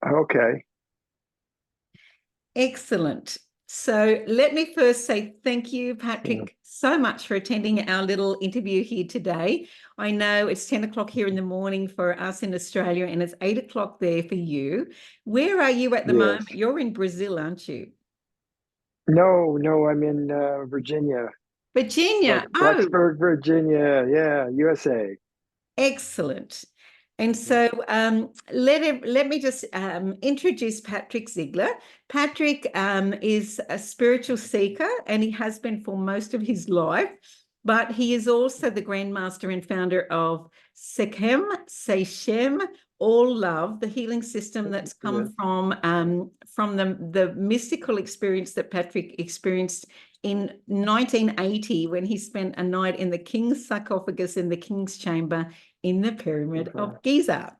Okay. Excellent. So let me first say thank you, Yeah. Patrick, so much for attending our little interview here today. I know it's 10 o'clock here in the morning for us in Australia, and it's 8 o'clock there for you. Where are you at the Yes. moment? You're in Brazil, aren't you? No, no, I'm in Virginia, Virginia. Oh, Blacksburg, Virginia. Yeah, USA. excellent. And so let me just introduce Patrick Zeigler. Patrick is a spiritual seeker, and he has been for most of his life, but he is also the grandmaster and founder of Sekhem, Seichim, All Love, the healing system that's Yeah. come from the mystical experience that Patrick experienced in 1980 when he spent a night in the king's sarcophagus in the king's chamber in the Pyramid of Giza.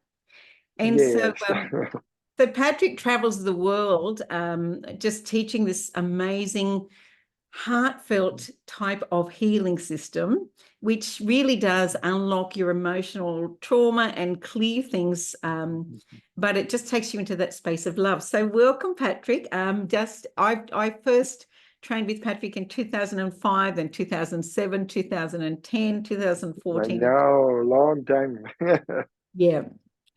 And so, Yes. so Patrick travels the world just teaching this amazing, heartfelt type of healing system, which really does unlock your emotional trauma and clear things. But it just takes you into that space of love. So welcome, Patrick. I first trained with Patrick in 2005, then 2007, 2010, I 2014. know, long time. Yeah.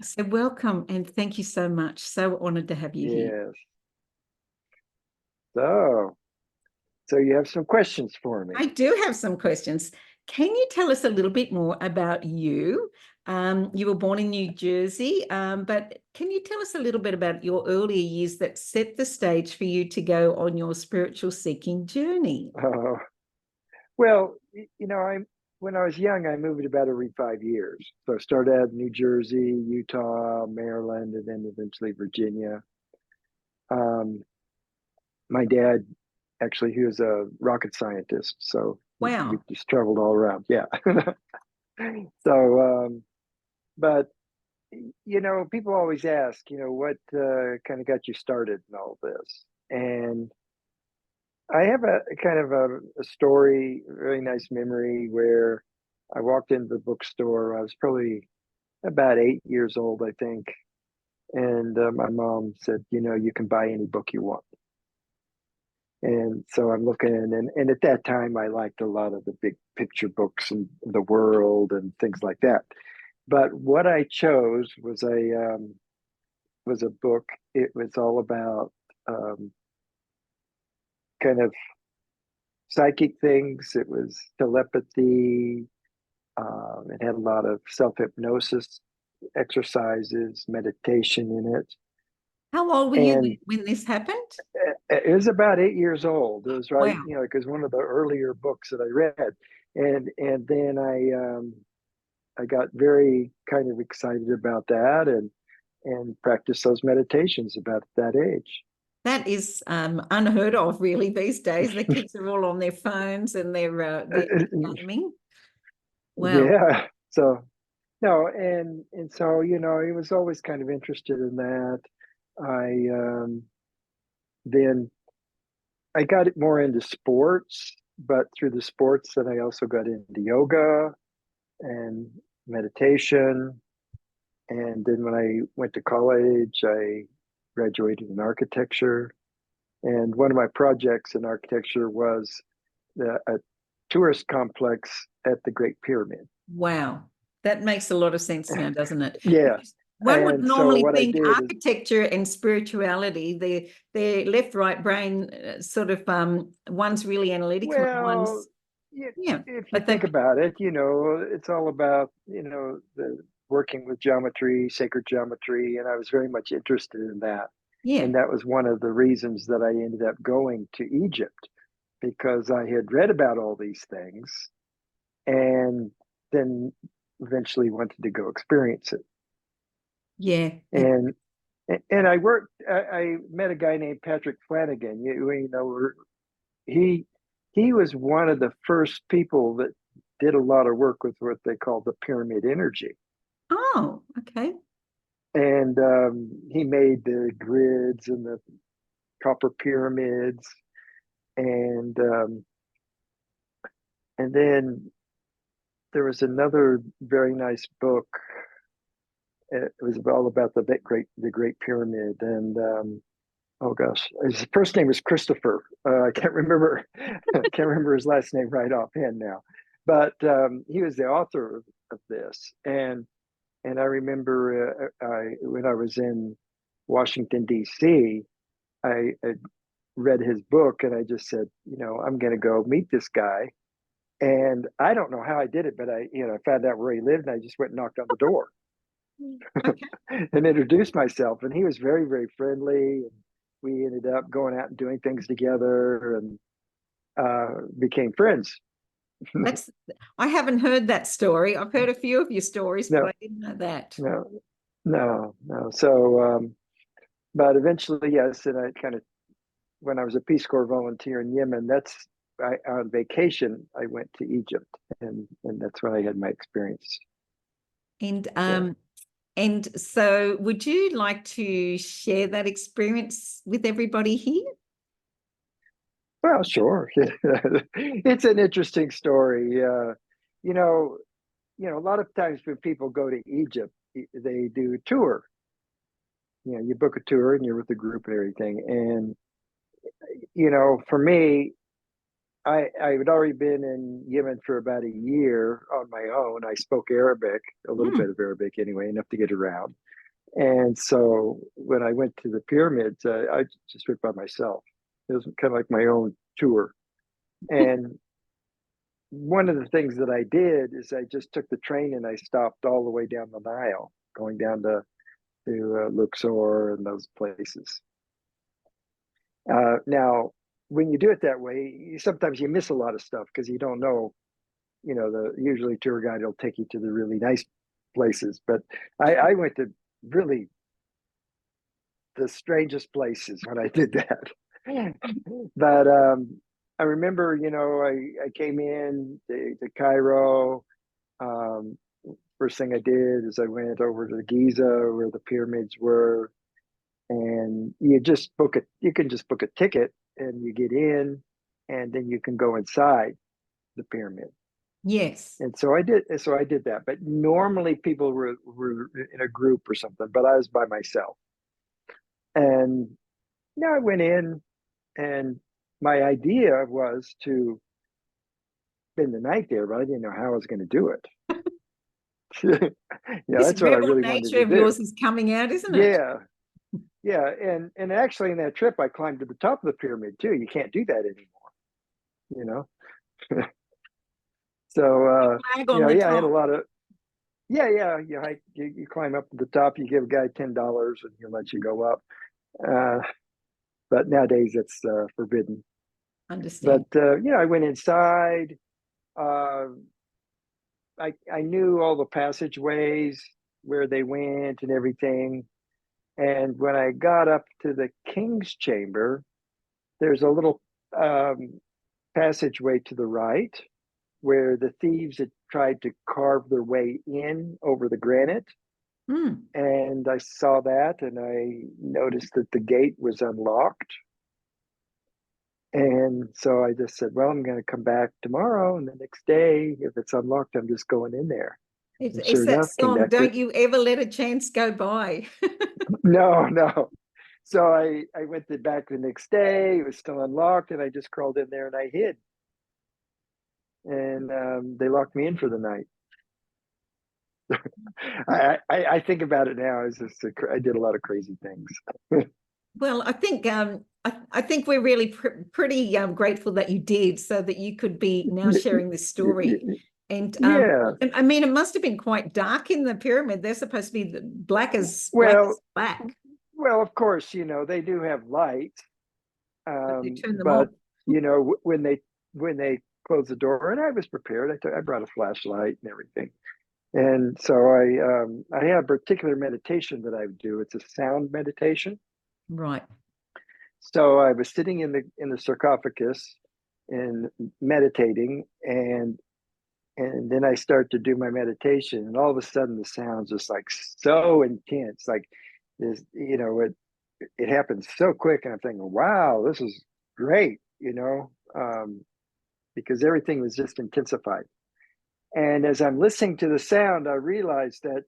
So welcome and thank you so much. So honored to have you here. Yes. So, so you have some questions for me. I do have some questions. Can you tell us a little bit more about you? You were born in New Jersey, but can you tell us a little bit about your earlier years that set the stage for you to go on your spiritual seeking journey? Uh, well, I when I was young, I moved about every 5 years. So I started out in New Jersey, Utah, Maryland, and then eventually Virginia. Um, my dad, actually, he was a rocket scientist, so we Wow. just traveled all around. Yeah. So, but people always ask, what kind of got you started in all this? And I have a kind of a story, a really nice memory where I walked into the bookstore. I was probably about 8 years old, I think. And my mom said, you can buy any book you want. And so I'm looking, and at that time, I liked a lot of the big picture books and the world and things like that. But what I chose was a book. It was all about um, kind of psychic things. It was telepathy. It had a lot of self hypnosis exercises, meditation in it. How old were you And when this happened? it was about 8 years old. It was right, Wow. because one of the earlier books that I read, and then I got very kind of excited about that and practiced those meditations about that age. That is unheard of, really, these days. The kids are all on their phones and they're gaming. Wow. Yeah. So no, and so he was always kind of interested in that. I then I got it more into sports, but through the sports, then I also got into yoga and meditation. And then when I went to college, I graduated in architecture. And one of my projects in architecture was a tourist complex at the Great Pyramid. Wow. That makes a lot of sense now, doesn't it? Yeah. Because one would And so normally what I think did is, architecture and spirituality, their left, right brain sort of one's really analytical and well, one's, yeah, if you but they, think about it, it's all about, the working with geometry, sacred geometry, and I was very much interested in that. yeah, And that was one of the reasons that I ended up going to Egypt because I had read about all these things and then eventually wanted to go experience it. yeah. And I met a guy named Patrick Flanagan. He he was one of the first people that did a lot of work with what they call the pyramid energy. Oh, okay. And he made the grids and the copper pyramids. And and then there was another very nice book. it was all about the Great Pyramid. And oh gosh, his first name was Christopher. I can't remember his last name right offhand now, but he was the author of this. And I remember when I was in Washington D.C., I read his book, and I just said, I'm going to go meet this guy. And I don't know how I did it, but I found out where he lived, and I just went and knocked on the door Okay. and introduced myself. And he was very, very friendly. And we ended up going out and doing things together, and became friends. I haven't heard that story. I've heard a few of your stories, but No, I didn't know that. no. So, but eventually, yes. And I when I was a Peace Corps volunteer in Yemen, on vacation, I went to Egypt, and that's when I had my experience. And Yeah. and so would you like to share that experience with everybody here? Well, sure. It's an interesting story. A lot of times when people go to Egypt, they do a tour. You book a tour and you're with a group and everything. And for me, I had already been in Yemen for about a year on my own. I spoke Arabic, a little bit of Arabic anyway, enough to get around. And so when I went to the pyramids, I just went by myself. It was kind of like my own tour. And one of the things that I did is I just took the train and I stopped all the way down the Nile, going down to Luxor and those places. Now, when you do it that way, sometimes you miss a lot of stuff because you don't know. Usually tour guide will take you to the really nice places, but I went to really the strangest places when I did that. But I remember, I came in to Cairo. First thing I did is I went over to Giza where the pyramids were, and you can just book a ticket and you get in, and then you can go inside the pyramid. Yes. And so I did that. But normally people were in a group or something, but I was by myself. And I went in, and my idea was to spend the night there, but I didn't know how I was going to do it. This That's what I rebel really wanted nature to of do. yours is coming out, isn't it? Yeah. And actually in that trip, I climbed to the top of the pyramid too. You can't do that anymore, So, I had a lot of, you climb up to the top, you give a guy $10 and he'll let you go up. But nowadays it's forbidden. Understand. But, I went inside. I knew all the passageways where they went and everything. And when I got up to the king's chamber, there's a little passageway to the right where the thieves had tried to carve their way in over the granite. And I saw that, and I noticed that the gate was unlocked. And so I just said, well, I'm going to come back tomorrow, and the next day, if it's unlocked, I'm just going in there. It's that song, Don't You Ever Let a Chance Go By. No. So I went back the next day. It was still unlocked, and I just crawled in there and I hid. And they locked me in for the night. I think about it now. I did a lot of crazy things. Well, I think we're really pretty grateful that you did, so that you could be now sharing this story. And I mean, it must have been quite dark in the pyramid. They're supposed to be black as black. Well, of course, they do have light, they turn them but off. when they close the door, and I was prepared. I brought a flashlight and everything, and so I had a particular meditation that I would do. It's a sound meditation. Right. So I was sitting in the sarcophagus and meditating, and then I start to do my meditation, and all of a sudden the sound's just like so intense, like this, it happens so quick, and I'm thinking, wow, this is great, because everything was just intensified. And as I'm listening to the sound, I realized that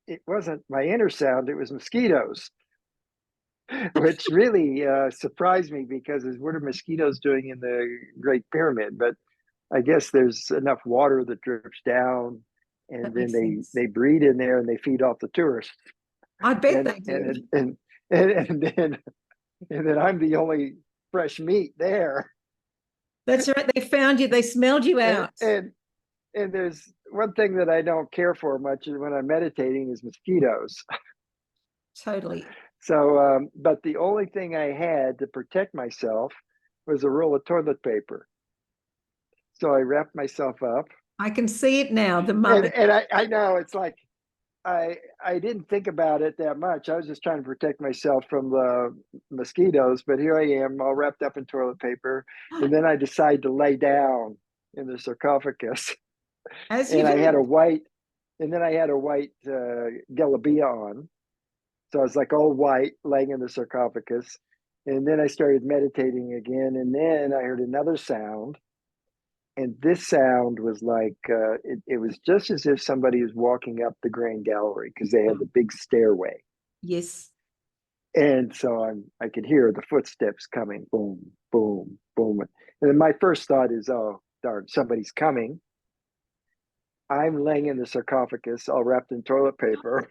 it wasn't my inner sound, it was mosquitoes, which really surprised me because what are mosquitoes doing in the Great Pyramid? But I guess there's enough water that drips down, and That then makes sense. they breed in there and they feed off the tourists. I bet And they do. and then I'm the only fresh meat there. That's right. They found you. They smelled you And, out. and and there's one thing that I don't care for much when I'm meditating is mosquitoes. Totally. So, but the only thing I had to protect myself was a roll of toilet paper. So I wrapped myself up, I can see it now. The and I know it's like I didn't think about it that much. I was just trying to protect myself from the mosquitoes. But here I am, all wrapped up in toilet paper, and then I decide to lay down in the sarcophagus, as you and I had do. a white, and then I had a white galabia on. So I was like all white, laying in the sarcophagus. And then I started meditating again. And then I heard another sound. And this sound was like, it was just as if somebody was walking up the Grand Gallery because they had the big stairway. Yes. And so I could hear the footsteps coming, boom, boom, boom. And then my first thought is, oh, darn, somebody's coming. I'm laying in the sarcophagus, all wrapped in toilet paper.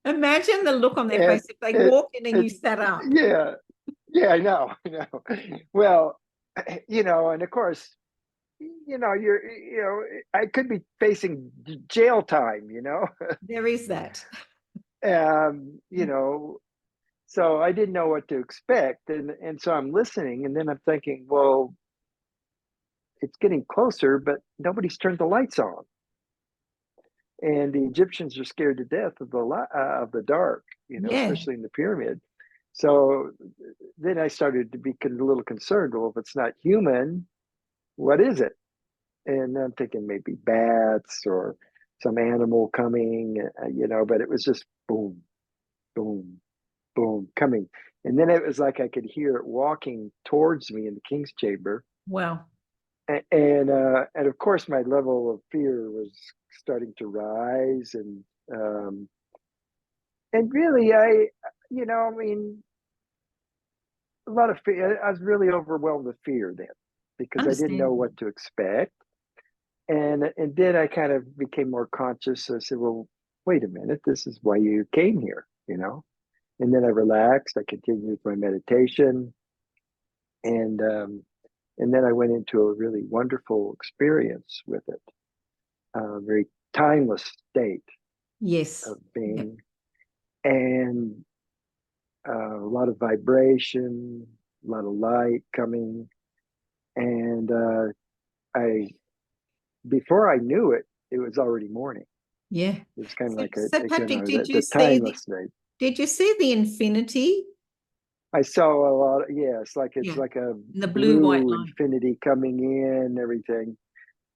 Imagine the look on their And face if they it, walked in and you it, sat up. yeah, yeah, I know. Well, and of course, I could be facing jail time, There is that. um, you know, so I didn't know what to expect. And so I'm listening, and then I'm thinking, well, it's getting closer, but nobody's turned the lights on. And the Egyptians are scared to death of the dark, Yeah. especially in the pyramid. So then I started to be a little concerned. Well, if it's not human, what is it? And I'm thinking maybe bats or some animal coming, but it was just boom, boom, boom coming. And then it was like I could hear it walking towards me in the king's chamber. Wow. And of course my level of fear was starting to rise, and really I mean, a lot of fear. I was really overwhelmed with fear then because I didn't know Understandable. what to expect. And then I kind of became more conscious. I said, well, wait a minute, this is why you came here. And then I relaxed. I continued with my meditation, and then I went into a really wonderful experience with it, a very timeless state Yes. of Yep. being, and a lot of vibration, a lot of light coming, and I before I knew it, it was already morning. Yeah. It was kind of like So Patrick, the timeless state. did you see the infinity? I saw a lot. Yeah, it's Yeah. like a And the blue white blue light. infinity coming in, everything,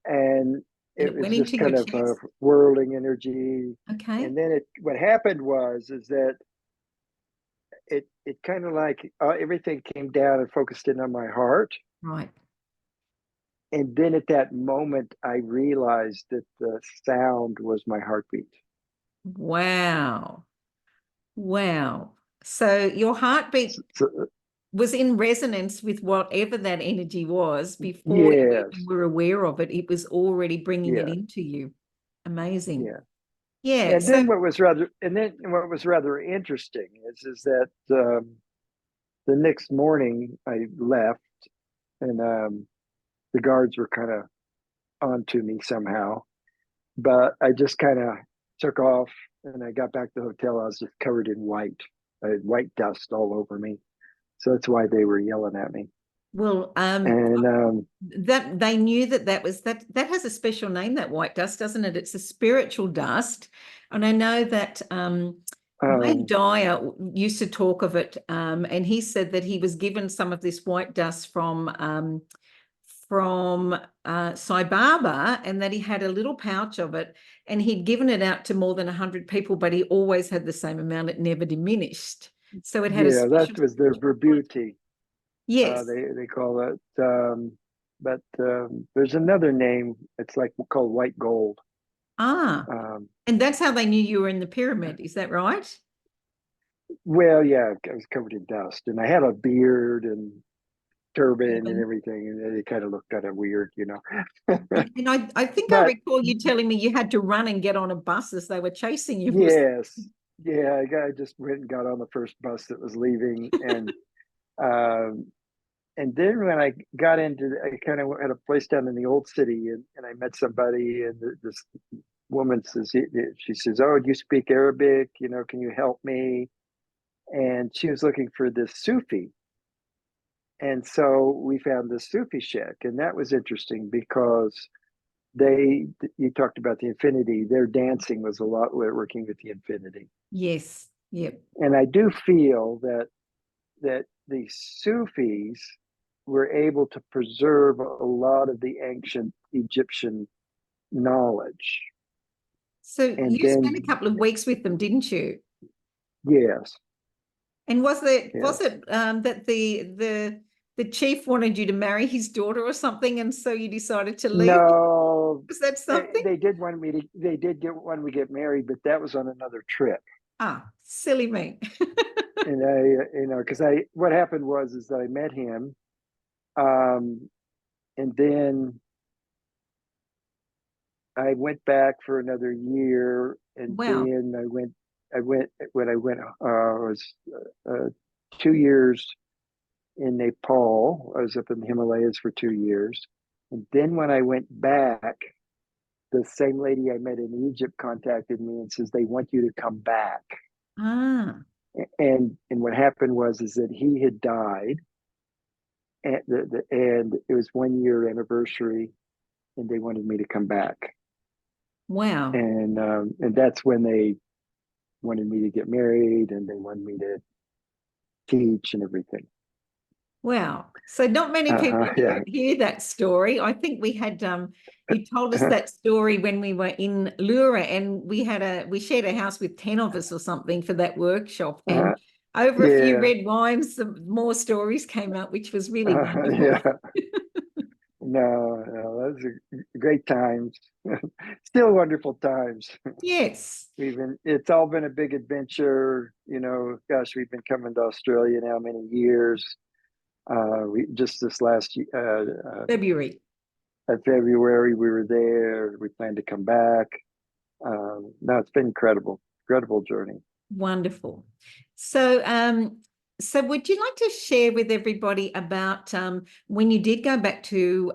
and And it it went was into just your kind of a chest. whirling energy. Okay. And then what happened is that it kind of like everything came down and focused in on my heart. Right. And then at that moment, I realized that the sound was my heartbeat. Wow. Wow. So your heartbeat So, was in resonance with whatever that energy was before you yes, even were aware of it. It was already bringing it yeah, into you. Amazing. yeah. Yeah. And So, then what was rather interesting is that the next morning I left, and the guards were kind of onto me somehow, but I just kind of took off, and I got back to the hotel. I was just covered in white. I had white dust all over me. So that's why they were yelling at me. well, And that they knew that was that has a special name, that white dust, doesn't it? It's a spiritual dust. And I know that Wayne Dyer used to talk of it, and he said that he was given some of this white dust from Sai Baba, and that he had a little pouch of it, and he'd given it out to more than 100 people, but he always had the same amount. It never diminished. So it had a yeah, special. that was their verbuti. Yes. They call it. But there's another name. It's like called white gold. Ah, and that's how they knew you were in the pyramid. Is that right? Well, yeah, I was covered in dust, and I had a beard and turban and Even. everything, and it kind of looked kind of weird, you know. And I think I But recall you telling me you had to run and get on a bus as they were chasing you. yes, yeah, I just went and got on the first bus that was leaving, um, and then when I got into, I kind of had a place down in the old city, and I met somebody, and this woman says, she says, "Oh, do you speak Arabic? You know, can you help me?" And she was looking for this Sufi. And so we found this Sufi shack, and that was interesting because you talked about the infinity, their dancing was a lot working with the infinity. Yes. Yep. And I do feel that the Sufis were able to preserve a lot of the ancient Egyptian knowledge. So And you spent a then, couple of weeks with them, didn't you? yes, And was it yes. that the chief wanted you to marry his daughter or something, and so you decided to leave? No, Was that something? they did get one we get married, but that was on another trip. Ah, silly me. And because what happened was is that I met him, um, and then I went back for another year, and Wow. then I went was 2 years in Nepal. I was up in the Himalayas for 2 years, and then when I went back, the same lady I met in Egypt contacted me and says they want you to come back. Ah, And what happened was is that he had died, and it was 1 year anniversary, and they wanted me to come back, wow. and that's when they wanted me to get married, and they wanted me to teach and everything. Wow. So not many people Yeah. hear that story. I think we had you told us that story when we were in Lura, and we shared a house with 10 of us or something for that workshop. And over a few Yeah. red wines, some more stories came out, which was really wonderful. Yeah. No, those are great times. Still wonderful times. Yes. It's all been a big adventure. Gosh, we've been coming to Australia now many years. We just this last February. February we were there. We plan to come back. No, it's been incredible journey. Wonderful. So would you like to share with everybody about when you did go back to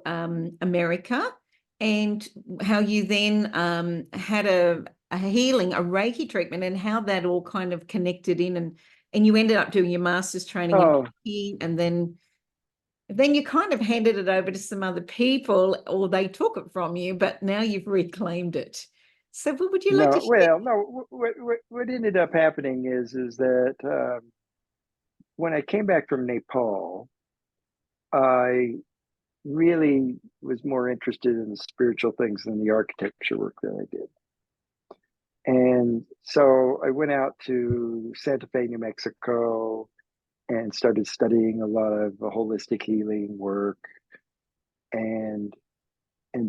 America and how you then had a healing, a Reiki treatment, and how that all kind of connected in, and you ended up doing your master's training in Oh, Reiki, and then you kind of handed it over to some other people, or they took it from you, but now you've reclaimed it. So what would you like to no, share? well, no. What ended up happening is that when I came back from Nepal, I really was more interested in the spiritual things than the architecture work that I did. And so I went out to Santa Fe, New Mexico, and started studying a lot of holistic healing work. And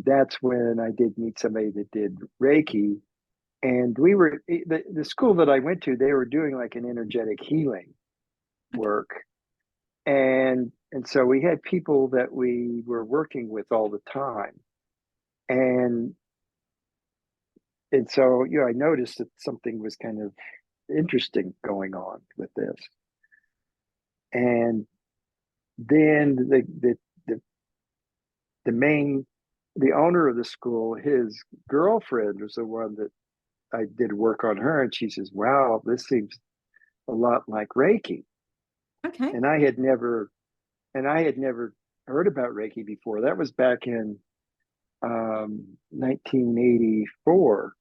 that's when I did meet somebody that did Reiki. And the school that I went to, they were doing like an energetic healing work. And so we had people that we were working with all the time. And so I noticed that something was kind of interesting going on with this. And then the owner of the school, his girlfriend was the one that I did work on her, and she says, "Wow, this seems a lot like Reiki." Okay. And I had never heard about Reiki before. That was back in 1984,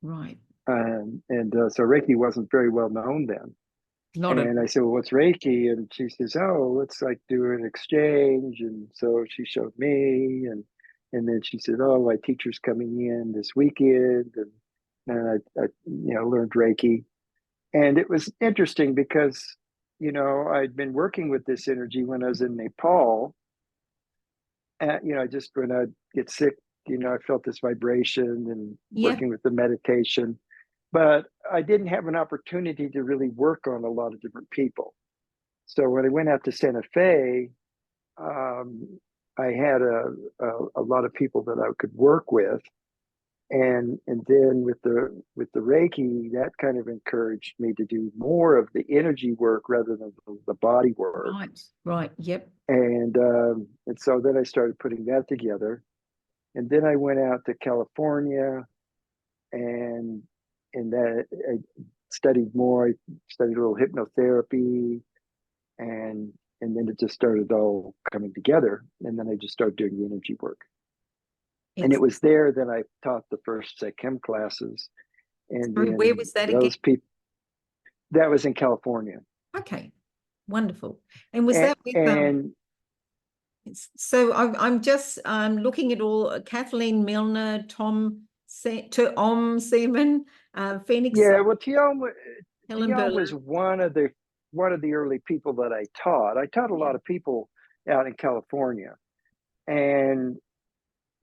Right. and so Reiki wasn't very well known then. Not a And I said, "Well, what's Reiki?" And she says, "Oh, let's like do an exchange." And so she showed me, and then she said, "Oh, my teacher's coming in this weekend," and I learned Reiki, and it was interesting because I'd been working with this energy when I was in Nepal. Just when I'd get sick I felt this vibration and Yeah. working with the meditation, but I didn't have an opportunity to really work on a lot of different people. So when I went out to Santa Fe, I had a lot of people that I could work with, and then with the Reiki, that kind of encouraged me to do more of the energy work rather than the body work. Right. Yep. And so then I started putting that together, and then I went out to California, and that I studied more. I studied a little hypnotherapy, and then it just started all coming together. And then I just started doing the energy work. And it was there that I taught the first Sekhem classes. And then where was that those again? people, that was in California. Okay, wonderful. And was that with so I'm just looking at all Kathleen Milner, Tom Seaman, Phoenix. Yeah, well, Tiom Berlin was one of the early people that I taught. I taught a lot of people out in California, and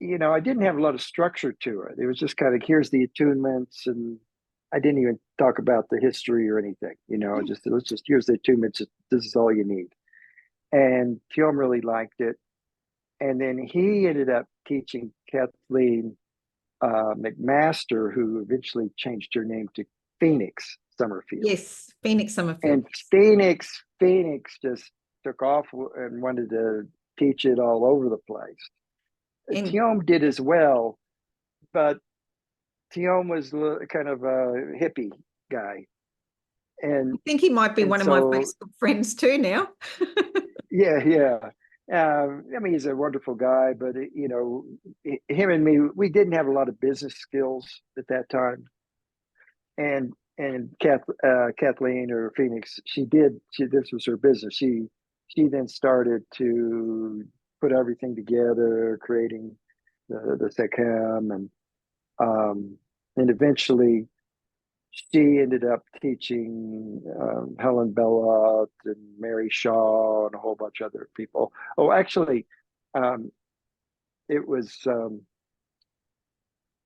I didn't have a lot of structure to it. It was just kind of, here's the attunements, and I didn't even talk about the history or anything. Just here's the attunements. This is all you need. And Tiom really liked it, and then he ended up teaching Kathleen McMaster, who eventually changed her name to Phoenix Summerfield. Yes, Phoenix Summerfield. And Phoenix just took off and wanted to teach it all over the place. Tiom did as well, but Tiom was kind of a hippie guy. And I think he might be one of my Facebook friends too now. Yeah. I mean, he's a wonderful guy, but him and me, we didn't have a lot of business skills at that time. And Kathleen, or Phoenix, this was her business. She then started to put everything together, creating the Sekhem, and eventually she ended up teaching Helen Bellot and Mary Shaw and a whole bunch of other people. Oh, actually, it was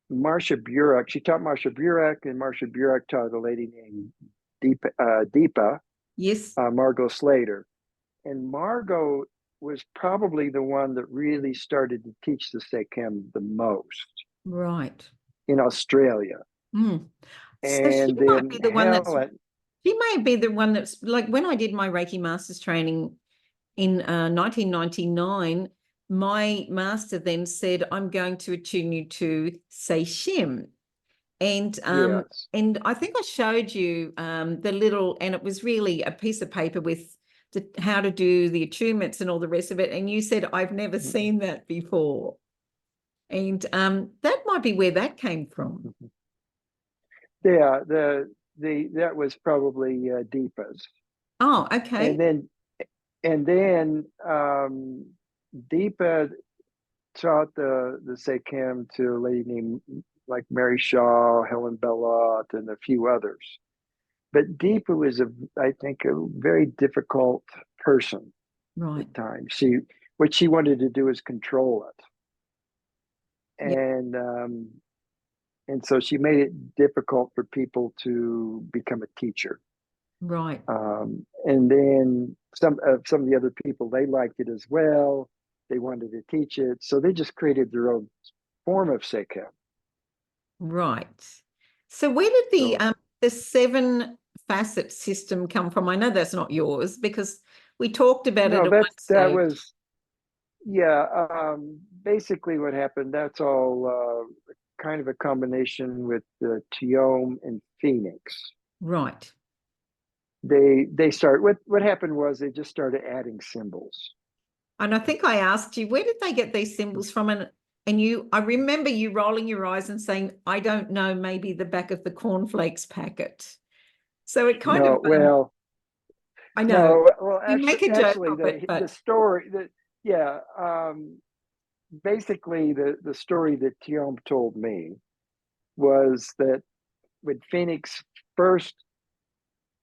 Marcia Burek. She taught Marcia Burek, and Marcia Burek taught a lady named Deepa. Yes. Margot Slater. And Margot was probably the one that really started to teach the Sekhem the most. Right. In Australia. Mm. And so she might be the one she may be the one that's like, when I did my Reiki Masters training in 1999, my master then said, I'm going to attune you to Seichim. And yes. And I think I showed you the little, and it was really a piece of paper with how to do the attunements and all the rest of it. And you said, I've never seen that before. And that might be where that came from. Yeah, that was probably Deepa's. Oh, okay. And then Deepa taught the Sekhem to a lady named like Mary Shaw, Helen Bellot, and a few others. But Deepa was I think a very difficult person at times. What she wanted to do is control it. And so she made it difficult for people to become a teacher. Right. And then some of the other people, they liked it as well. They wanted to teach it. So they just created their own form of Sekhem. Right. So where did the 7 facet system come from? I know that's not yours because we talked about it. That was, basically what happened. That's all kind of a combination with Tiom and Phoenix. Right. They start, what happened was they just started adding symbols. And I think I asked you, where did they get these symbols from? And I remember you rolling your eyes and saying, I don't know, maybe the back of the cornflakes packet. So it kind of, well, I know. No, well, the story basically the story that Tiom told me was that when Phoenix first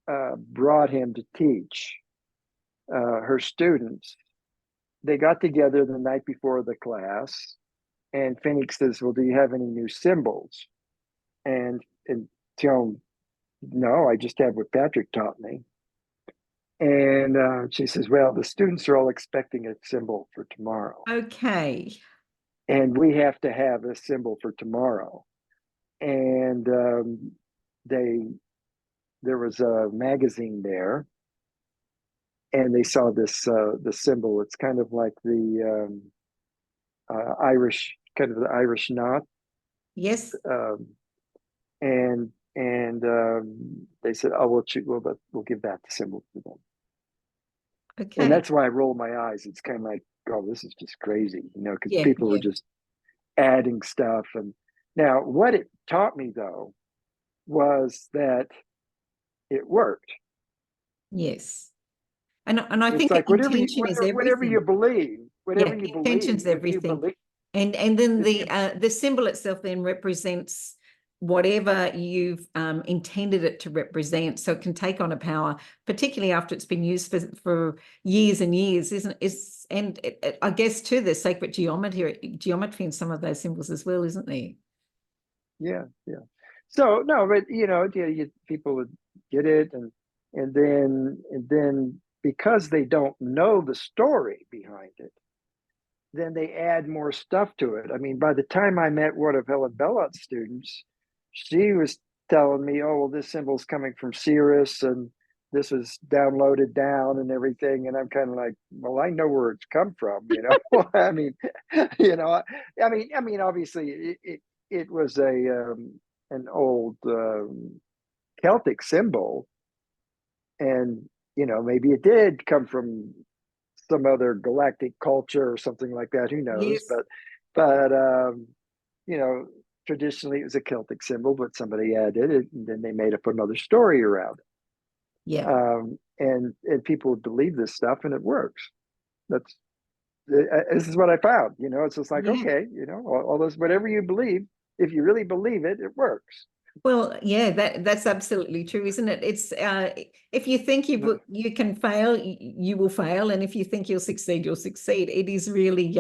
brought him to teach her students, they got together the night before the class, And Phoenix says, well, do you have any new symbols? And Tione, no, I just have what Patrick taught me. And she says, well, the students are all expecting a symbol for tomorrow. Okay. And we have to have a symbol for tomorrow. And there was a magazine there, and they saw this the symbol. It's kind of like the Irish, kind of the Irish knot. Yes. And they said, oh, we'll give that the symbol to them. Okay. And that's why I roll my eyes. It's kind of like, oh, this is just crazy, because Yeah, people yeah. were just adding stuff. And now what it taught me, though, was that it worked. Yes. And I It's think like intention is whatever you everything. believe, Yeah, intention's if you everything. believe, And then if you, the symbol itself then represents whatever you've intended it to represent. So it can take on a power, particularly after it's been used for years and years, isn't it? And I guess too, there's sacred geometry in some of those symbols as well, isn't there? yeah. So no, but people would get it, and then because they don't know the story behind it, then they add more stuff to it. I mean, by the time I met one of Helen Bellot's students, she was telling me, oh, well, this symbol's coming from Cirrus, and this was downloaded down and everything. And I'm kind of like, well, I know where it's come from, I mean, obviously it was an old Celtic symbol, and maybe it did come from some other galactic culture or something like that. Who knows? Yes. But traditionally it was a Celtic symbol, but somebody added it, and then they made up another story around it. Yeah. And people believe this stuff, and it works. This is what I found. It's just like, Yeah. okay, all those, whatever you believe, if you really believe it, it works. Well, yeah, that's absolutely true, isn't it? It's if you think you can fail, you will fail, and if you think you'll succeed, you'll succeed. It is really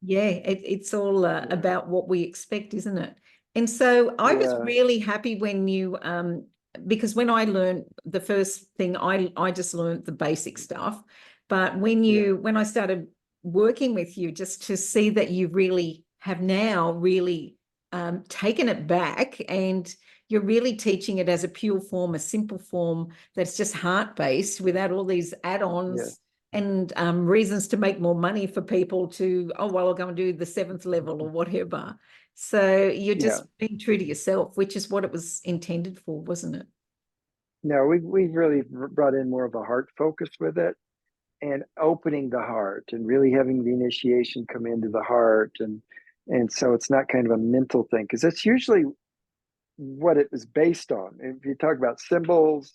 it's all about what we expect, isn't it? And so I was really happy when you because when I learned the first thing, I just learned the basic stuff, but when I started working with you, just to see that you really have now really taken it back, and you're really teaching it as a pure form, a simple form that's just heart-based without all these add-ons and reasons to make more money for people to, oh, well, I'll go and do the 7th level or whatever. So you're just being true to yourself, which is what it was intended for, wasn't it? No, we've really brought in more of a heart focus with it, and opening the heart, and really having the initiation come into the heart, and so it's not kind of a mental thing, because that's usually what it was based on. If you talk about symbols,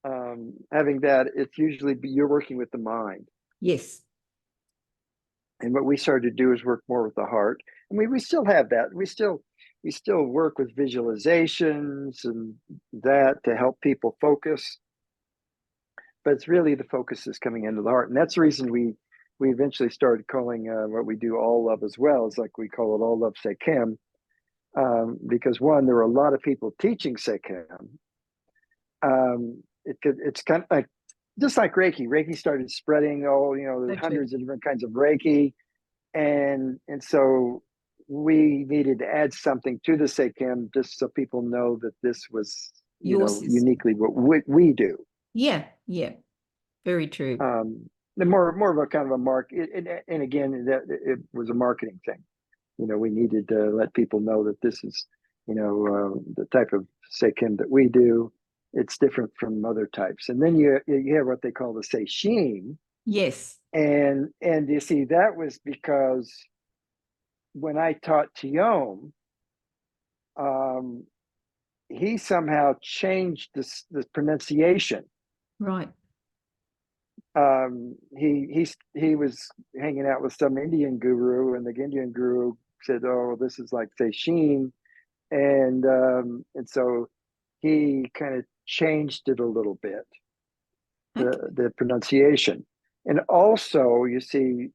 having that, it's usually you're working with the mind. Yes. And what we started to do is work more with the heart. I mean, we still have that. We still work with visualizations and that to help people focus. But it's really the focus is coming into the heart. And that's the reason we eventually started calling what we do all love as well. Is like we call it all love Sekhem. Because one, there were a lot of people teaching Sekhem. It's kind of like, just like Reiki. Reiki started spreading, there's hundreds of different kinds of Reiki. And so we needed to add something to the Sekhem, just so people know that this was, uniquely what we do. Yeah. Very true. More of a kind of a and again, it was a marketing thing. We needed to let people know that this is, the type of Sekhem that we do. It's different from other types. And then you have what they call the Seichim. Yes. And you see, that was because when I taught Tione, he somehow changed this pronunciation. Right. He was hanging out with some Indian guru, and the Indian guru said, "Oh, this is like Seichim," and so he kind of changed it a little bit, the pronunciation. And also, you see,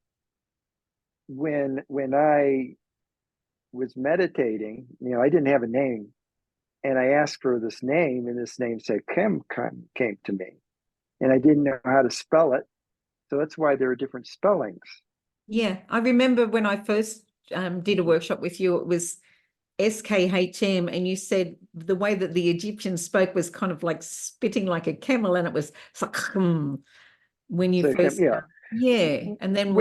when I was meditating, I didn't have a name, and I asked for this name, and this name Sekhem came to me, and I didn't know how to spell it. So that's why there are different spellings. Yeah, I remember when I first did a workshop with you, it was SKHM, and you said the way that the Egyptians spoke was kind of like spitting like a camel, and it was Sekhem when you Sekhem, first yeah. and then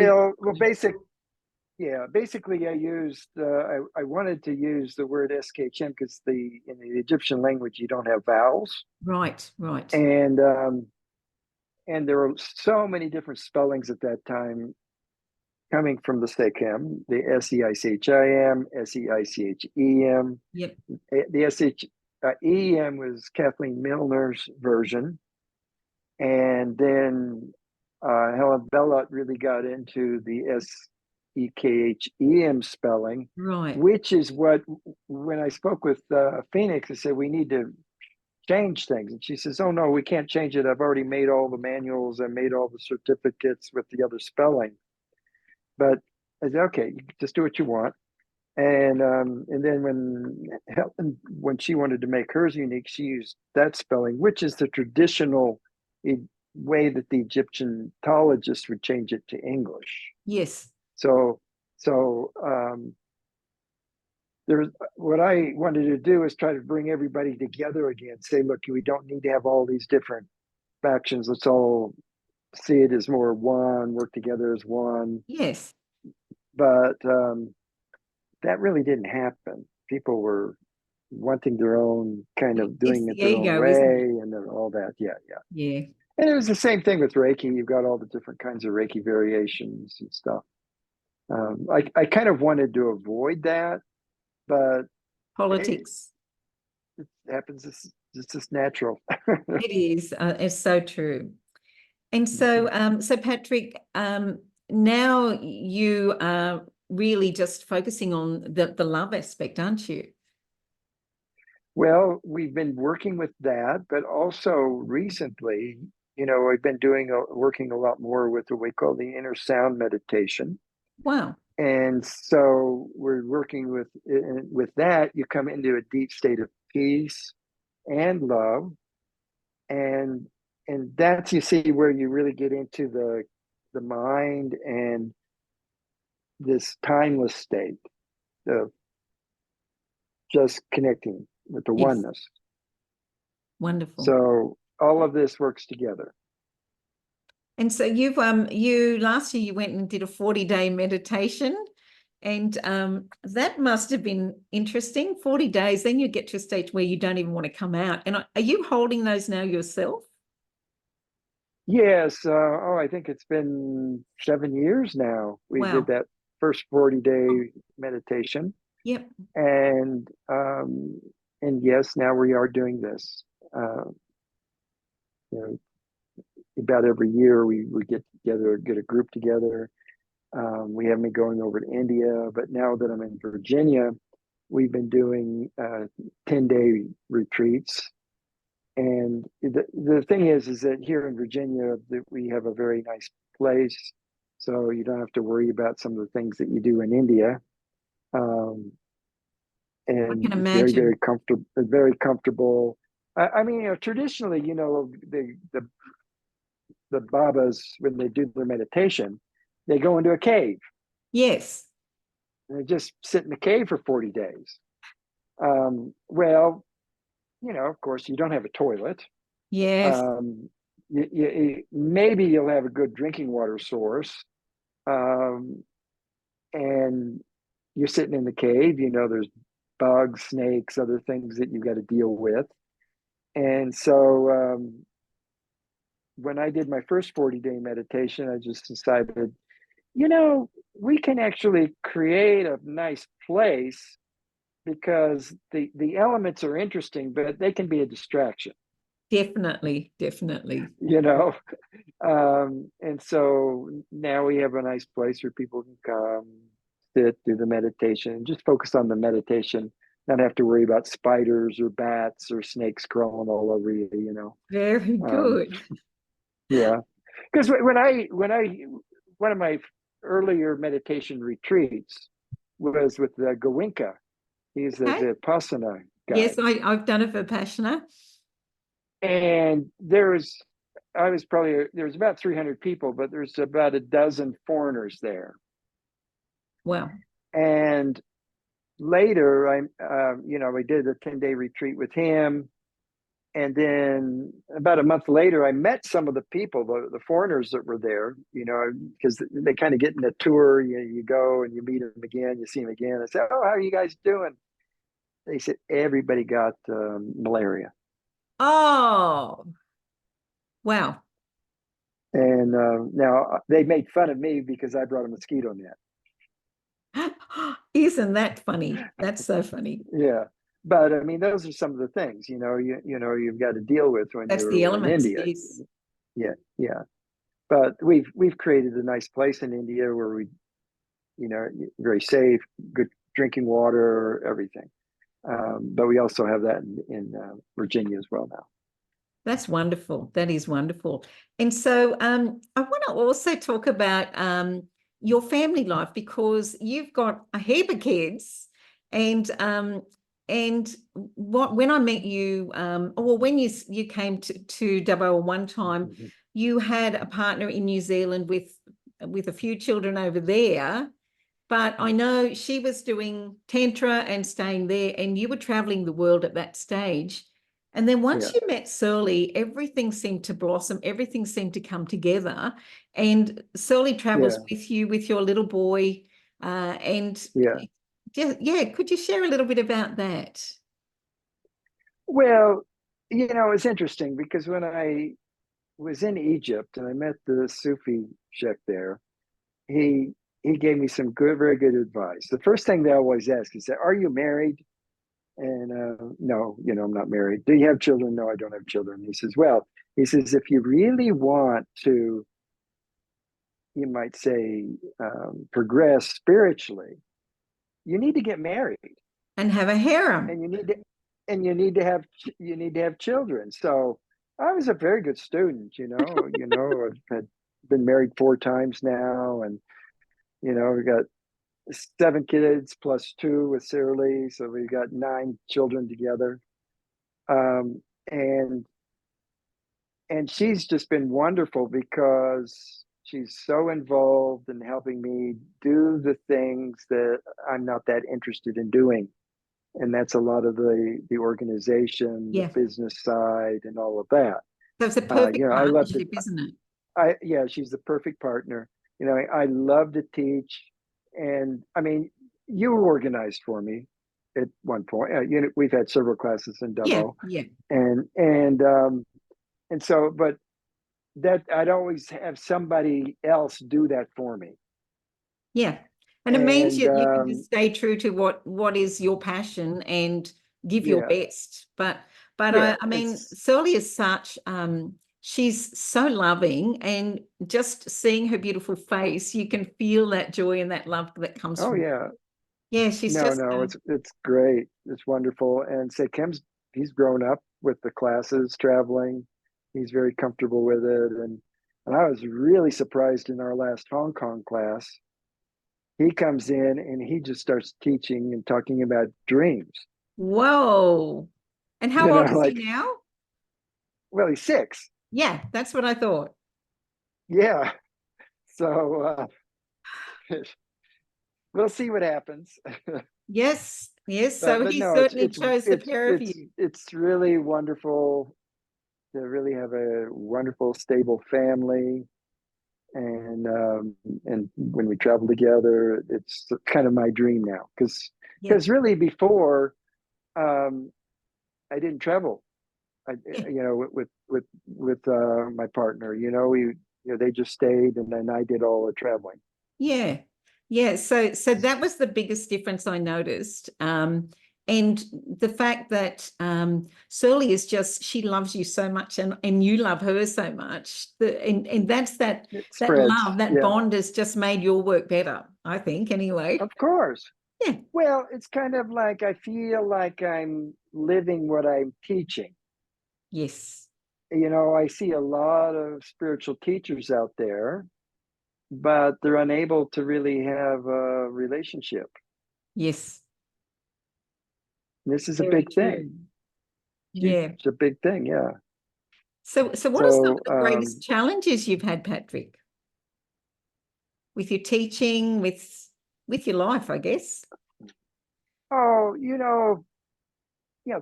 basically I used I wanted to use the word SKHM because in the Egyptian language you don't have vowels. Right. And there were so many different spellings at that time coming from the Sekhem, the Seichim, Seichem. Yep. The Shem was Kathleen Milner's version. And then Helen Bellot really got into the Sekhem spelling, Right. which is what, when I spoke with Phoenix, I said, we need to change things. And she says, oh, no, we can't change it. I've already made all the manuals. I made all the certificates with the other spelling. But I said, okay, you just do what you want. And then when she wanted to make hers unique, she used that spelling, which is the traditional way that the Egyptologists would change it to English. Yes. So there's what I wanted to do is try to bring everybody together again. Say, look, we don't need to have all these different factions. Let's all see it as more one, work together as one. Yes. But that really didn't happen. People were wanting their own kind of doing it their own way, and then all that. Yeah. And it was the same thing with Reiki. You've got all the different kinds of Reiki variations and stuff. I kind of wanted to avoid that, but politics. It happens. It's just natural. It is. It's so true. And so, so Patrick, now you are really just focusing on the love aspect, aren't you? Well, we've been working with that, but also recently, I've been working a lot more with what we call the inner sound meditation. Wow. And so we're working with that. You come into a deep state of peace and love, and that's, you see, where you really get into the mind and this timeless state of just connecting with the oneness. Wonderful. So all of this works together. And so you last year you went and did a 40-day meditation, and that must have been interesting. 40 days, then you get to a stage where you don't even want to come out. And are you holding those now yourself? Yes. I think it's been 7 years now. We did that first 40-day meditation. Yep. And yes, now we are doing this. About every year we get together, get a group together. We haven't been going over to India, but now that I'm in Virginia, we've been doing 10-day retreats. And the thing is that here in Virginia, we have a very nice place, so you don't have to worry about some of the things that you do in India. And I can imagine. Very comfortable. Very comfortable. I mean, traditionally, the Babas, when they do their meditation, they go into a cave. Yes. And they just sit in the cave for 40 days. Well, of course, you don't have a toilet. Yes. Maybe you'll have a good drinking water source. And you're sitting in the cave, there's bugs, snakes, other things that you've got to deal with. And so when I did my first 40-day meditation, I just decided, we can actually create a nice place, because the elements are interesting, but they can be a distraction. Definitely. And so now we have a nice place where people can come, sit, do the meditation, and just focus on the meditation, not have to worry about spiders or bats or snakes crawling all over you. Very good. Yeah, because when I one of my earlier meditation retreats was with the Goenka. He's the Okay. Vipassana guy. Yes, I've done it for Vipassana. And there was about 300 people, but there's about a dozen foreigners there. Wow. And later, we did a 10-day retreat with him. And then about a month later, I met some of the people, the foreigners that were there, because they kind of get in a tour. You go and you meet them again, you see them again. I said, "Oh, how are you guys doing?" They said, "Everybody got malaria." Oh, wow. And now they made fun of me because I brought a mosquito net. Isn't that funny? That's so funny. Yeah. But I mean, those are some of the things, you've got to deal with when That's the you're in elements, India. yes. Yeah, yeah. But we've created a nice place in India where we, very safe, good drinking water, everything. But we also have that in Virginia as well now. That's wonderful. That is wonderful. And so I want to also talk about your family life, because you've got a heap of kids, and when I met you, or when you came to WA one time, Mm-hmm. you had a partner in New Zealand with a few children over there. But I know she was doing Tantra and staying there, and you were traveling the world at that stage. And then once you met Surly, everything seemed to blossom, everything seemed to come together. And Surly travels with you, with your little boy. Could you share a little bit about that? Well, it's interesting because when I was in Egypt and I met the Sufi sheikh there, he gave me some very good advice. The first thing they always ask, he said, "Are you married?" And no, I'm not married. "Do you have children?" "No, I don't have children." He says, if you really want to, you might say, progress spiritually, you need to get married And have a harem. and you need to have children. So I was a very good student, I've been married 4 times now, and we got 7 kids plus 2 with Sarah Lee, so we got 9 children together. And she's just been wonderful because she's so involved in helping me do the things that I'm not that interested in doing. And that's a lot of the organization, the business side, and all of that. So it's a perfect I love partnership, isn't it? She's the perfect partner. I love to teach. And I mean, you organized for me at one point. We've had several classes in Dubbo. Yeah. And so, but that I'd always have somebody else do that for me. Yeah. And it means you can just stay true to what is your passion and give your best. But I mean, Surly is such, she's so loving, and just seeing her beautiful face, you can feel that joy and that love that comes from her. Yeah, she's it's great. It's wonderful. And Sekhem's, he's grown up with the classes, traveling. He's very comfortable with it. And I was really surprised in our last Hong Kong class. He comes in and he just starts teaching and talking about dreams. Whoa. And how old is he now? Well, he's 6. Yeah, that's what I thought. Yeah. So we'll see what happens. Yes. So he certainly chose the pair of you. It's really wonderful to really have a wonderful, stable family. And when we travel together, it's kind of my dream now, because really before I didn't travel. With my partner, they just stayed, and then I did all the traveling. Yeah. So that was the biggest difference I noticed. And the fact that Surly is just, she loves you so much, and you love her so much. And that's that love, that bond has just made your work better, I think, anyway. Of course. Yeah. Well, it's kind of like I feel like I'm living what I'm teaching. Yes. I see a lot of spiritual teachers out there, but they're unable to really have a relationship. Yes. This is a Very big true. thing. Yeah. It's a big thing. Yeah. So what are some of So, the greatest challenges you've had, Patrick, with your teaching, with your life, I guess? oh,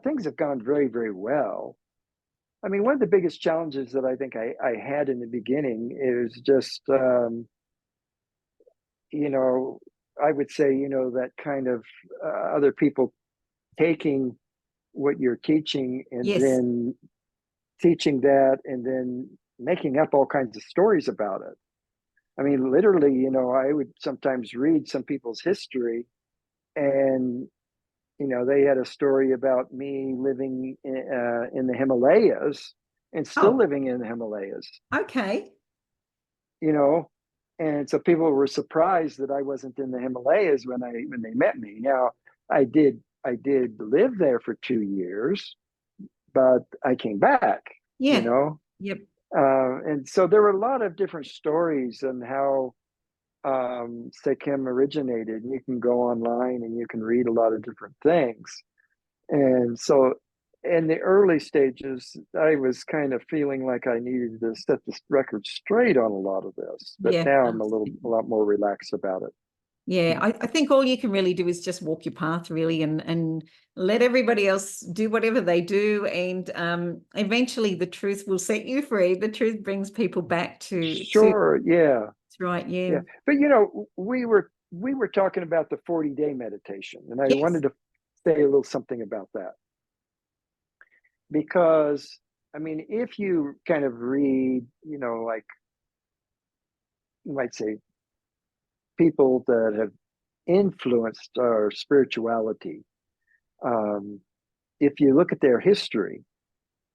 things have gone very, very well. I mean, one of the biggest challenges that I think I had in the beginning is just, I would say, that kind of other people taking what you're teaching and Yes. then teaching that and then making up all kinds of stories about it. I mean, literally, I would sometimes read some people's history and, they had a story about me living in the Himalayas and still Oh, living in the Himalayas, okay. you know, and so people were surprised that I wasn't in the Himalayas when they met me. Now, I did live there for 2 years, but I came back, you Yeah. know, Yep. and so there were a lot of different stories on how Sekhem originated. You can go online and you can read a lot of different things. And so in the early stages, I was kind of feeling like I needed to set the record straight on a lot of this, but Yeah. now I'm a lot more relaxed about it. Yeah, I think all you can really do is just walk your path, really, and let everybody else do whatever they do, and eventually the truth will set you free. The truth brings people back to Sure, yeah, that's right. Yeah. yeah. But we were talking about the 40-day meditation, and I Yes. wanted to say a little something about that because I mean, if you kind of read, like you might say people that have influenced our spirituality, um, if you look at their history,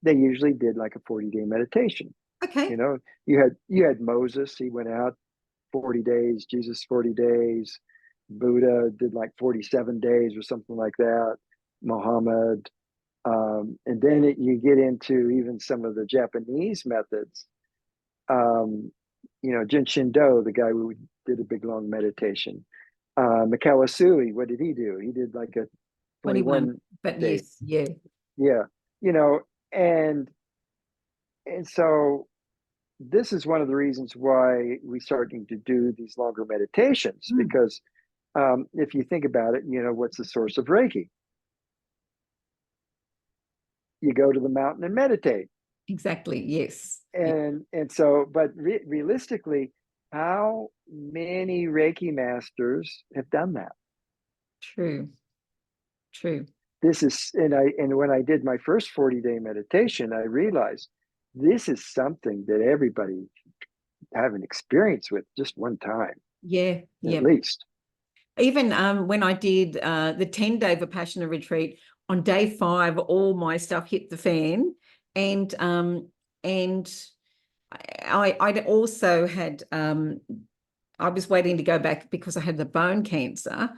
they usually did like a 40-day meditation. Okay. You know, you had Moses, he went out 40 days, Jesus 40 days, Buddha did like 47 days or something like that, Muhammad. And then you get into even some of the Japanese methods. Jin Shindo, the guy who did a big long meditation. Mikao Usui, what did he do? He did like a 21. 21 But day. yes, yeah. Yeah. You know, and so this is one of the reasons why we starting to do these longer meditations Mm, because if you think about it, what's the source of Reiki? You go to the mountain and meditate, exactly. Yes. Yeah. and so, but realistically, how many Reiki masters have done that? True. True. This is, and when I did my first 40-day meditation, I realized this is something that everybody have an experience with just one time Yeah. at Yeah. least. Even when I did the 10-day Vipassana retreat, on day 5, all my stuff hit the fan, and I'd also had I was waiting to go back because I had the bone cancer.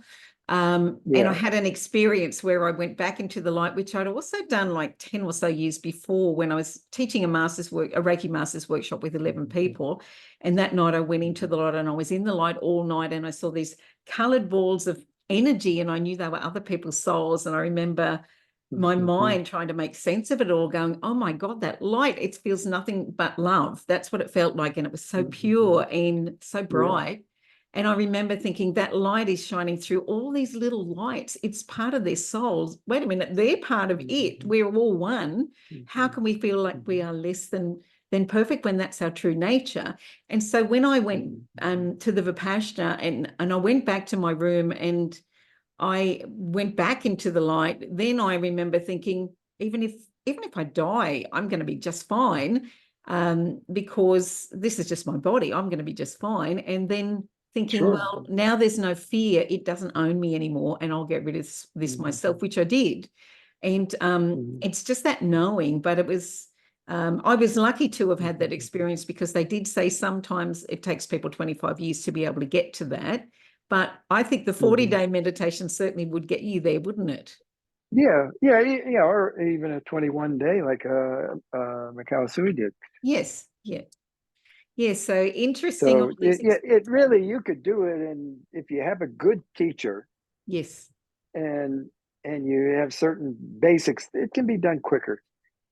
And I Yeah. had an experience where I went back into the light, which I'd also done like 10 or so years before when I was teaching a Reiki Master's workshop with 11 people. And that night I went into the light and I was in the light all night and I saw these colored balls of energy and I knew they were other people's souls. And I remember my mind trying to make sense of it all, going, oh my God, that light, it feels nothing but love. That's what it felt like. And it was so pure and so bright. And I remember thinking that light is shining through all these little lights. It's part of their souls. Wait a minute, they're part of it. We're all one. How can we feel like we are less than perfect when that's our true nature? And so when I went to the Vipassana and I went back to my room and I went back into the light, then I remember thinking, even if I die, I'm going to be just fine, because this is just my body. I'm going to be just fine. And then thinking, Sure. well, now there's no fear. It doesn't own me anymore, and I'll get rid of this myself, which I did. And it's just that knowing. But it was, I was lucky to have had that experience because they did say sometimes it takes people 25 years to be able to get to that. But I think the 40-day meditation certainly would get you there, wouldn't it? Yeah, or even a 21 day like Mikao Sui did. Yes, yeah. Yeah, so interesting. All So these it really, you could do it, and if you have a good teacher, Yes. and you have certain basics. It can be done quicker.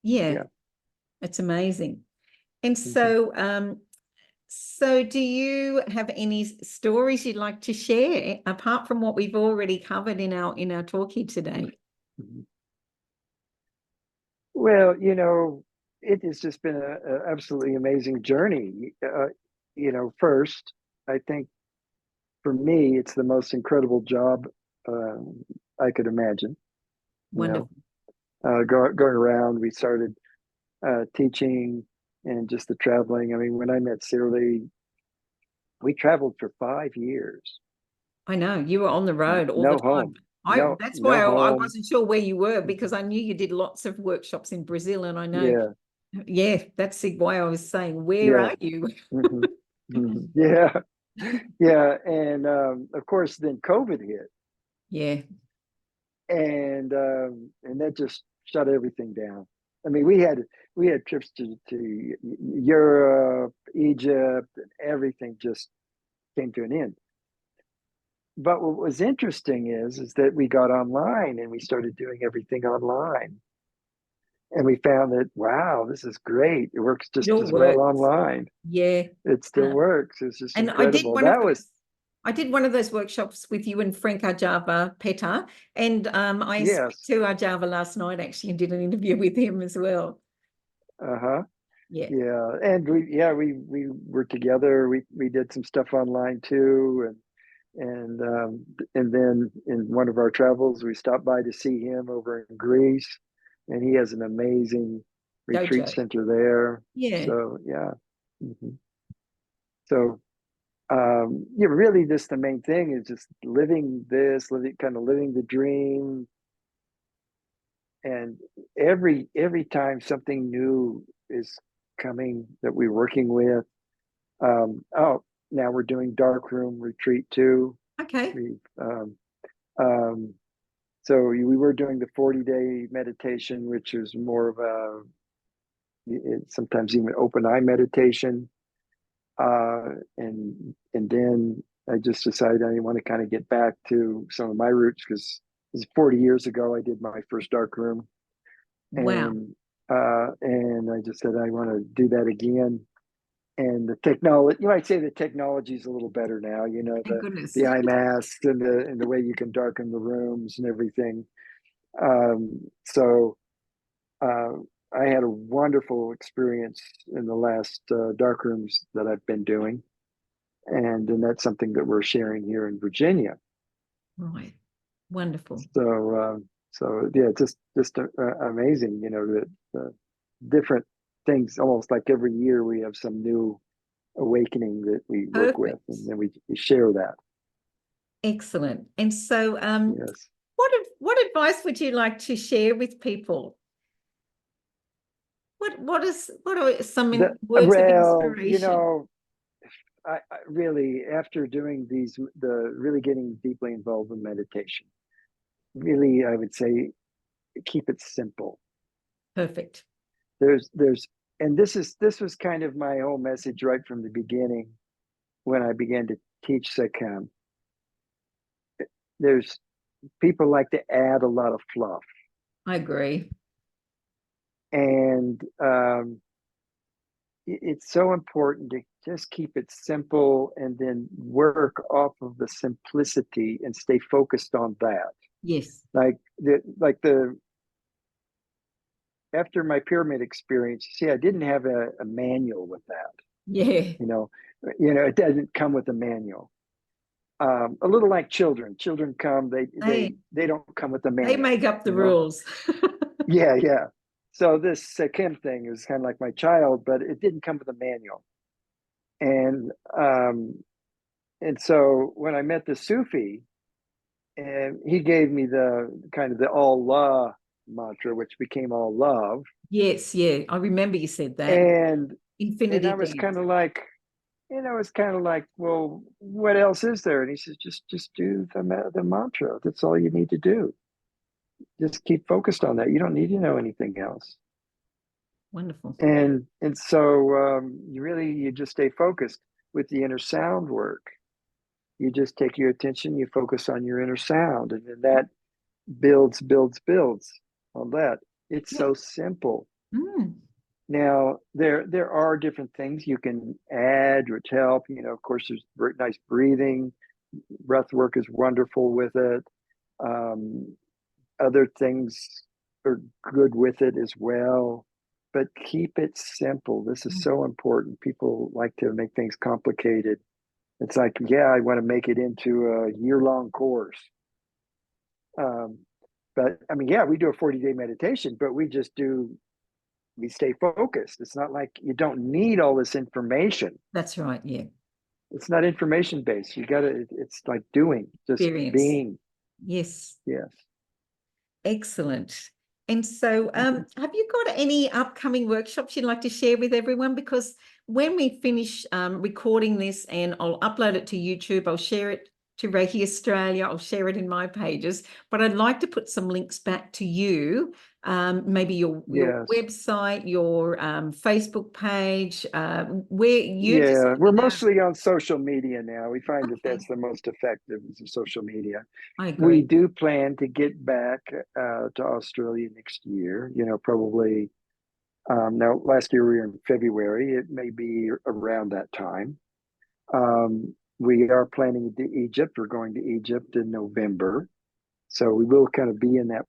Yeah. Yeah. It's amazing. And Mhm. so do you have any stories you'd like to share apart from what we've already covered in our talk here today? Mhm. Well, it has just been a absolutely amazing journey. First, I think for me, it's the most incredible job I could imagine. You know, Wonderful. going around, we started teaching and just the traveling. I mean, when I met Shirley, we traveled for 5 years. I know you were on the road all the No time. home, no That's why no I home. wasn't sure where you were, Mhm. because I knew you did lots of workshops in Brazil, and I know, Yeah, yeah, that's why I was saying, where yeah, are you? hmm yeah, yeah. And of course, then COVID hit, Yeah, and that just shut everything down. I mean, we had trips to Europe, Egypt, and everything just came to an end. But what was interesting is that we got online and we started doing everything online. And we found that, wow, this is great. It works it just all as well works. online. Yeah. It still Uh, works. It's just and incredible. That was, I did one of those workshops with you and Frank Ajava Peta, and I spoke yes. to Ajava last night actually and did an interview with him as well. Uh-huh. Yeah. Yeah. And we were together. We did some stuff online too. And then in one of our travels, we stopped by to see him over in Greece, and he has an amazing retreat Dojo. center there. Yeah. So yeah. Mhm. So yeah, really, just the main thing is just living the dream, and every time something new is coming that we're working with. Oh, now we're doing darkroom retreat too. Okay. We um, So we were doing the 40-day meditation, which is more of sometimes even open eye meditation. And then I just decided I want to kind of get back to some of my roots, because it was 40 years ago I did my first dark room, Wow. and I just said I want to do that again. And the technology, you might say the technology is a little better now. Thank The goodness. eye masks and the way you can darken the rooms and everything. So uh, I had a wonderful experience in the last dark rooms that I've been doing, and that's something that we're sharing here in Virginia. Right. Wonderful. So yeah, just amazing. That different things. Almost like every year we have some new awakening that we work with, Perfect. and then we share that. Excellent. And so, Yes. what advice would you like to share with people? What are some words of Well, inspiration? I really, after doing really getting deeply involved in meditation, really, I would say keep it simple. Perfect. There's, and this was kind of my whole message right from the beginning when I began to teach Sekhem. There's People like to add a lot of fluff, I agree. and it's so important to just keep it simple and then work off of the simplicity and stay focused on that. Yes. Like the after my pyramid experience, see, I didn't have a manual with that. Yeah. You know, it doesn't come with a manual. A little like children. Children come, They they don't come with a they manual. make up the You know, rules. yeah, yeah. So this Kim thing is kind of like my child, but it didn't come with a manual. And and so when I met the Sufi, and he gave me the kind of the Allah mantra, which became all love. Yes, yeah. I remember you said that. And Infinity I was kind dance. of like, it's kind of like, well, what else is there? And he says, just do the mantra. That's all you need to do. Just keep focused on that. You don't need to know anything else. Wonderful. And so you just stay focused with the inner sound work. You just take your attention, you focus on your inner sound, and then that builds on that. It's Yeah. so simple. Mm. Now, there are different things you can add which help. You know, of course, there's nice breathing. Breath work is wonderful with it. Um, Other things are good with it as well. But keep it simple. This is Mm. so important. People like to make things complicated. It's like, yeah, I want to make it into a year-long course. Um, but I mean, yeah, we do a 40-day meditation, but we stay focused. It's not like you don't need all this information. That's right. Yeah. It's not information based. It's like doing, just Experience. being. Yes. Yes. Excellent. And so, have you got any upcoming workshops you'd like to share with everyone? Because when we finish recording this and I'll upload it to YouTube, I'll share it to Reiki Australia, I'll share it in my pages, but I'd like to put some links back to you, maybe your Yes. website, your Facebook page, where you just Yeah. let We're me know. mostly on social media now. We find that Okay, that's the most effective is the social media. I We agree. do plan to get back to Australia next year, you know, probably. Now, last year we were in February. It may be around that time. We are planning to Egypt. We're going to Egypt in November. So we will kind of be in that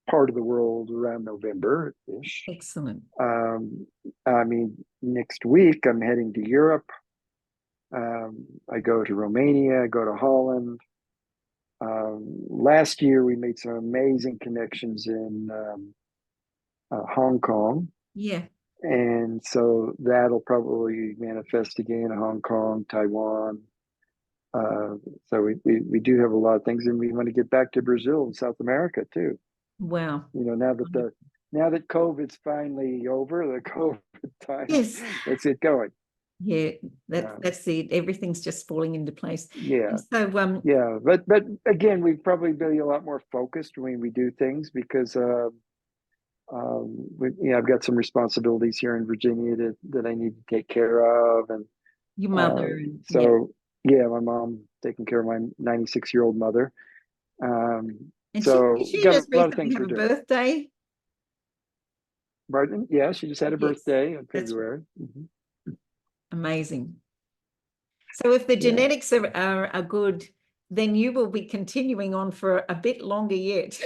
part of the world around November-ish. Excellent. Um, I mean, next week I'm heading to Europe. I go to Romania, I go to Holland. Last year we made some amazing connections in Hong Kong. Yeah. And so that'll probably manifest again in Hong Kong, Taiwan. So we do have a lot of things, and we want to get back to Brazil and South America too. Wow. You know, now that COVID's finally over, the COVID times, Yes. let's get going. Yeah, Uh, that's it. Everything's just falling into place. yeah, And so, yeah, but again, we'd probably be a lot more focused when we do things because I've got some responsibilities here in Virginia that I need to take care of, and your mother, and yeah, so yeah, my mom taking care of my 96-year-old mother. and So she got a just lot of recently things have we're a doing. birthday. Martin, yeah, she just had a Yes, birthday in that's February. Mhm. amazing. So if the Yeah, genetics are good, then you will be continuing on for a bit longer yet.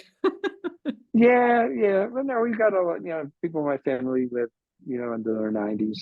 yeah, yeah. But no, we've got a lot. You know, people in my family live, you know, into their 90s,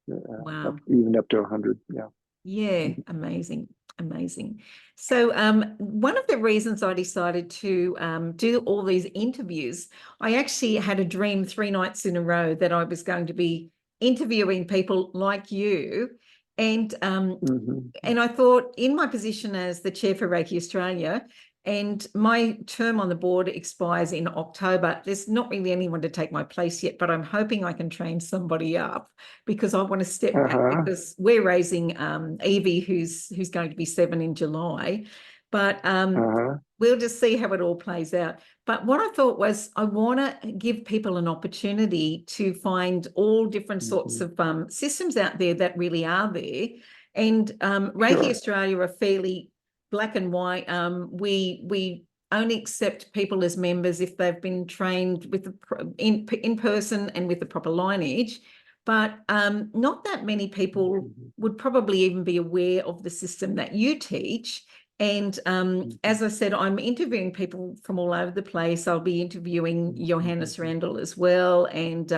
Wow. even up to 100. Yeah. Yeah, amazing, amazing. So one of the reasons I decided to do all these interviews, I actually had a dream 3 nights in a row that I was going to be interviewing people like you. And Mm-hmm. and I thought, in my position as the chair for Reiki Australia, and my term on the board expires in October, there's not really anyone to take my place yet, but I'm hoping I can train somebody up because I want to step back Uh-huh. because we're raising Evie, who's going to be 7 in July. But Uh-huh. we'll just see how it all plays out. But what I thought was I want to give people an opportunity to find all different sorts Mm-hmm. of systems out there that really are there. And Reiki Sure. Australia are fairly black and white. We only accept people as members if they've been trained with in person and with the proper lineage. But not that many people Mm-hmm. would probably even be aware of the system that you teach. And Mm-hmm. as I said, I'm interviewing people from all over the place. I'll be interviewing Johannes Mm-hmm. Randall as well, and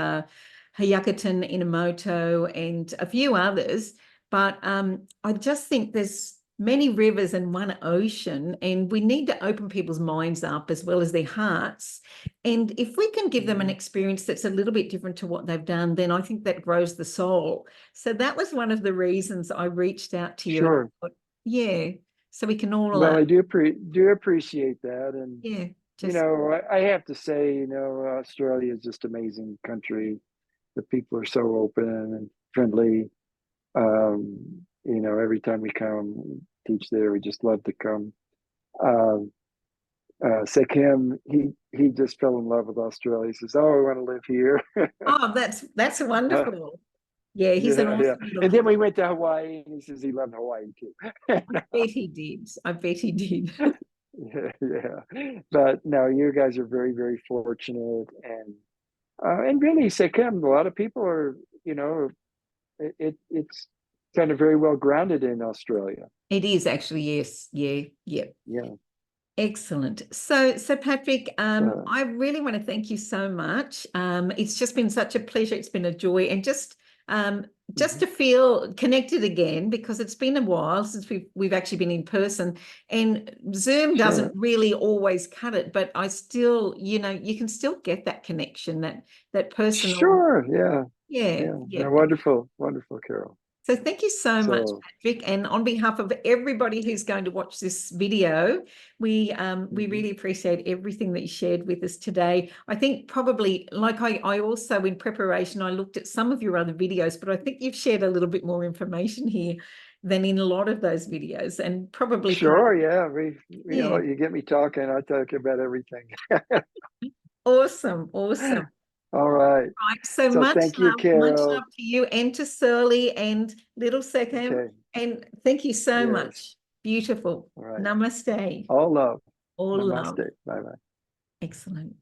Hayakaten Inamoto, and a few others. But I just think there's many rivers and one ocean, and we need to open people's minds up as well as their hearts. And if we can give them an Mm-hmm. experience that's a little bit different to what they've done, then I think that grows the soul. So that was one of the reasons I reached out to you. And Sure. I thought, yeah, so we can all, Well, I do appreciate that, and yeah, you just, know, I have to say, you know, Australia is just amazing country. The people are so open and friendly. You know, every time we come teach there, we just love to come. Um, Sekhem, he just fell in love with Australia. He says, "Oh, I want to live here." oh, that's Uh, wonderful. Yeah, he's an Yeah, yeah. awesome little And then kid. we went to Hawaii, and he says he loved Hawaii too. I bet he did. I bet he did. Yeah, yeah. But no, you guys are very, very fortunate, and really, Sekhem, a lot of people are, you know, it's kind of very well grounded in Australia. It is actually, yes. Yeah, yeah. Yeah. Excellent. So Patrick, So, I really want to thank you so much. It's just been such a pleasure. It's been a joy, and just mhm. to feel connected again, because it's been a while since we've actually been in person, and Zoom doesn't Sure. really always cut it, but I still, you can still get that connection, that personal. Sure. Yeah. Yeah, Yeah. yeah. No, wonderful. Wonderful, Carol. So thank you so much, So, Patrick. And on behalf of everybody who's going to watch this video, we mhm. really appreciate everything that you shared with us today. I think probably, like I also, in preparation, I looked at some of your other videos, but I think you've shared a little bit more information here than in a lot of those videos, and probably part of, Sure. Yeah. You know, yeah. you get me talking, I talk about everything. Awesome, awesome. All right. Right. So So thank you, much love Carol. to you and to Surly and little Sekhem. Okay. And thank you so Yes. much. Beautiful. All right. Namaste. All love. All love. Namaste. Bye bye. Excellent.